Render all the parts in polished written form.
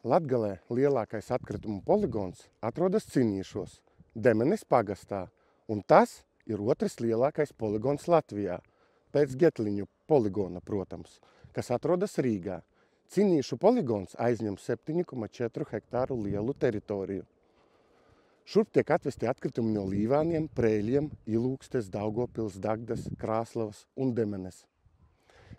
Latgalē lielākais atkritumu poligons atrodas Cinīšos, Demenes pagastā, un tas ir otrs lielākais poligons Latvijā, pēc Getliņu poligona, protams, kas atrodas Rīgā. Cinīšu poligons aizņem 7,4 hektāru lielu teritoriju. Šurp tiek atvesti atkritumi no Līvāniem, Prēļiem, Ilūkstes, Daugavpils, Dagdas, Krāslavas un Demenes.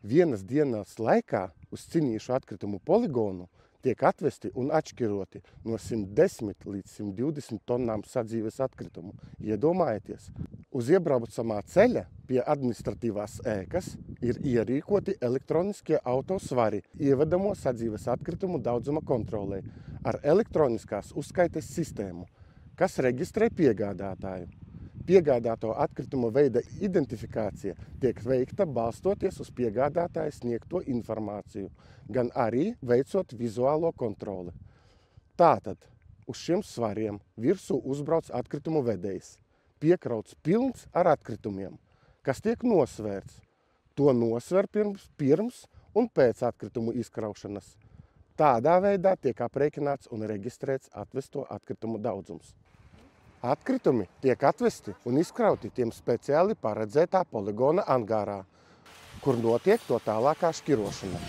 Vienas dienas laikā uz Cinīšu atkritumu poligonu tiek atvesti un atšķiroti no 110 līdz 120 tonnām sadzīves atkritumu. Iedomājieties, uz iebraucamā ceļa pie administratīvās ēkas ir ierīkoti elektroniskie autosvari ievedamo sadzīves atkritumu daudzuma kontrolē ar elektroniskās uzskaites sistēmu, kas reģistrē piegādātāju. Piegādāto atkritumu veida identifikācija tiek veikta balstoties uz piegādātāja sniegto informāciju, gan arī veicot vizuālo kontroli. Tātad uz šiem svariem virsū uzbrauc atkritumu vedējs, piekrauts pilns ar atkritumiem, kas tiek nosvērts. To nosver pirms un pēc atkritumu izkraušanas. Tādā veidā tiek aprēķināts un reģistrēts atvesto atkritumu daudzums. Atkritumi tiek atvesti un izkrauti tiem speciāli paredzētā poligona angārā, kur notiek to tālākā šķirošana.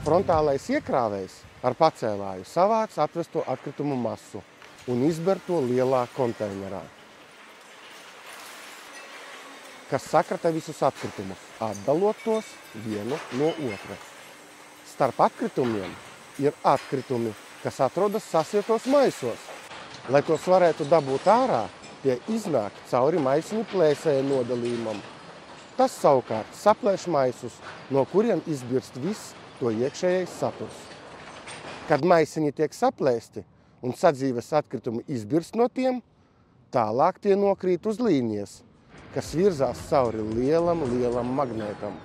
Frontālais iekrāvējs ar pacēlāju savāc atvesto atkritumu masu un izber to lielā konteinerā, kas sakrata visus atkritumus, atdalot tos vienu no otra. Starp atkritumiem ir atkritumi, kas atrodas sasietos maisos. Lai tos varētu dabūt ārā, tie iznāk cauri maisiņu plēsēja nodalījumam. Tas savukārt saplēš maisus, no kuriem izbirst viss to iekšējais saturs. Kad maisiņi tiek saplēsti un sadzīves atkritumi izbirst no tiem, tālāk tie nokrīt uz līnijas, kas virzās cauri lielam magnētam.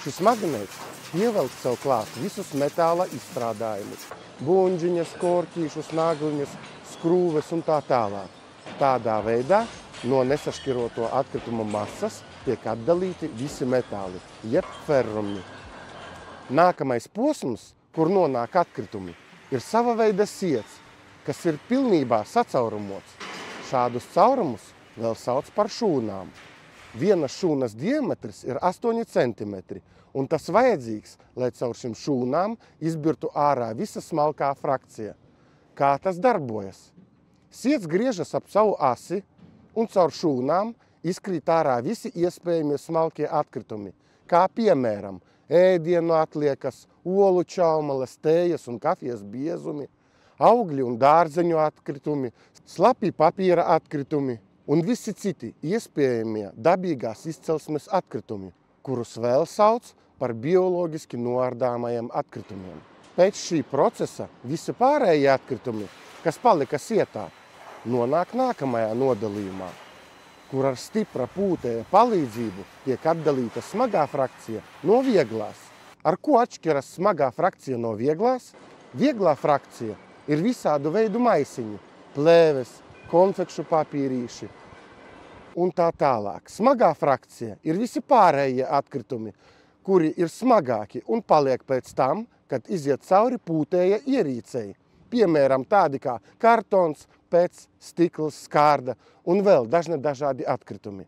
Šis magnēts ievelk sev klāt visus metāla izstrādājumus, buņģiņas, korķīšus, nagliņas, skrūves un tā tālāk. Tādā veidā no nesašķiroto atkritumu masas tiek atdalīti visi metāli, jeb ferrumi. Nākamais posms, kur nonāk atkritumi, ir sava veida siets, kas ir pilnībā sacaurumots. Šādus caurumus vēl sauc par šūnām. Vienas šūnas diametrs ir 8 centimetri, un tas vajadzīgs, lai caur šim šūnām izbirtu ārā visa smalkā frakcija. Kā tas darbojas? Siets griežas ap savu asi, un caur šūnām izkrīt ārā visi iespējamie smalkie atkritumi, kā piemēram ēdienu atliekas, olu čaumalas, tējas un kafijas biezumi, augļu un dārzeņu atkritumi, slapji papīra atkritumi un visi citi iespējamie dabīgās izcelsmes atkritumi, kurus vēl sauc par bioloģiski noārdāmajiem atkritumiem. Pēc šī procesa visi pārējie atkritumi, kas palika sietā, nonāk nākamajā nodalījumā, kur ar stipra pūtēja palīdzību tiek atdalīta smagā frakcija no vieglās. Ar ko atšķiras smagā frakcija no vieglās? Vieglā frakcija ir visādu veidu maisiņi, plēves, konfekšu papīrīši un tā tālāk. Smagā frakcija ir visi pārējie atkritumi, kuri ir smagāki un paliek pēc tam, kad iziet cauri pūtēja ierīcei. Piemēram, tādi kā kartons, pēc, stikls, skārda un vēl dažādi atkritumi.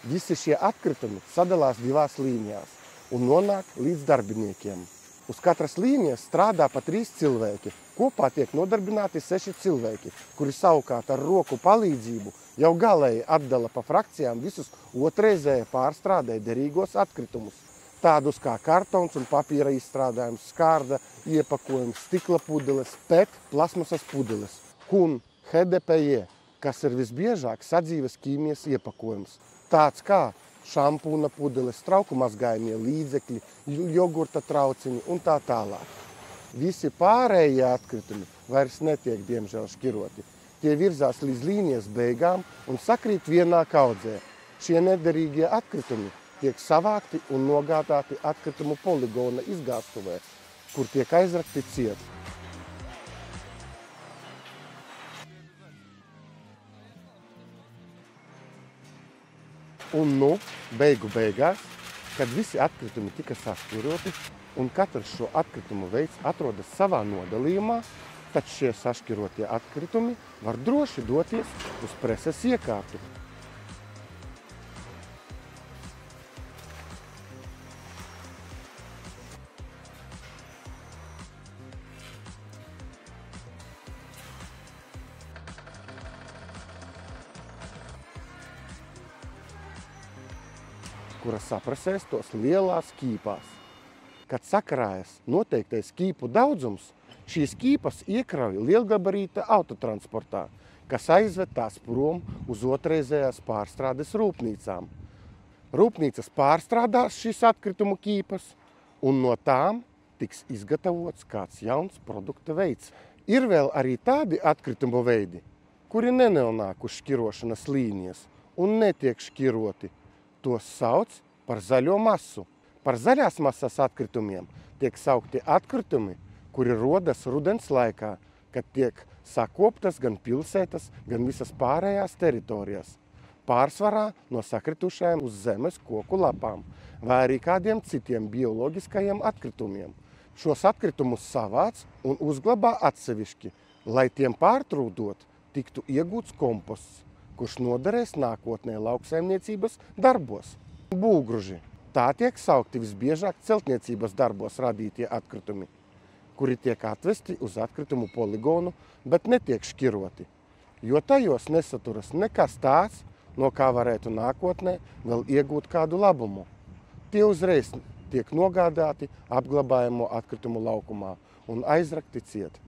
Visi šie atkritumi sadalās divās līnijās un nonāk līdz darbiniekiem. Uz katras līnijas strādā pa 3 cilvēki. Kopā tiek nodarbināti 6 cilvēki, kuri savukārt ar roku palīdzību jau galēji atdala pa frakcijām visus otrreizēja pārstrādē derīgos atkritumus. Tādus kā kartons un papīra izstrādājums, skārda, iepakojums, stikla pudeles, PET, plasmasas pudeles, un HDPE, kas ir visbiežāk sadzīves ķīmijas iepakojums, tāds kā šampūna pudeles, trauku mazgājumie līdzekļi, jogurta trauciņi un tā tālāk. Visi pārējie atkritumi vairs netiek, diemžēl, šķiroti. Tie virzās līdz līnijas beigām un sakrīt vienā kaudzē. Šie nederīgie atkritumi tiek savākti un nogādāti atkritumu poligona izgāstuvē, kur tiek aizrakti ciet. Un beigu beigās, kad visi atkritumi tika sašķiroti un katrs šo atkritumu veids atrodas savā nodalījumā, tad šie sašķirotie atkritumi var droši doties uz preses iekārtu. Kura saprasēs tos lielās kīpās. Kad sakrājas noteiktais kīpu daudzums, šīs kīpas iekrauj lielgabarīta autotransportā, kas aizved tās prom uz otrreizējās pārstrādes rūpnīcām. Rūpnīcas pārstrādās šīs atkritumu kīpas, un no tām tiks izgatavots kāds jauns produkta veids. Ir vēl arī tādi atkritumu veidi, kuri nenonāk uz šķirošanas līnijas un netiek šķiroti. Tos sauc par zaļo masu. Par zaļās masas atkritumiem tiek saukti atkritumi, kuri rodas rudens laikā, kad tiek sakoptas gan pilsētas, gan visas pārējās teritorijas. Pārsvarā no sakritušajām uz zemes koku lapām vai arī kādiem citiem bioloģiskajiem atkritumiem. Šos atkritumus savāc un uzglabā atsevišķi, lai tiem pārtrūdot tiktu iegūts komposts, kurš noderēs nākotnē lauksaimniecības darbos. Būgruži. Tā tiek saukti visbiežāk celtniecības darbos radītie atkritumi, kuri tiek atvesti uz atkritumu poligonu, bet netiek šķiroti, jo tajos nesaturas nekas tāds, no kā varētu nākotnē vēl iegūt kādu labumu. Tie uzreiz tiek nogādāti apglabājamo atkritumu laukumā un aizrakti ciet.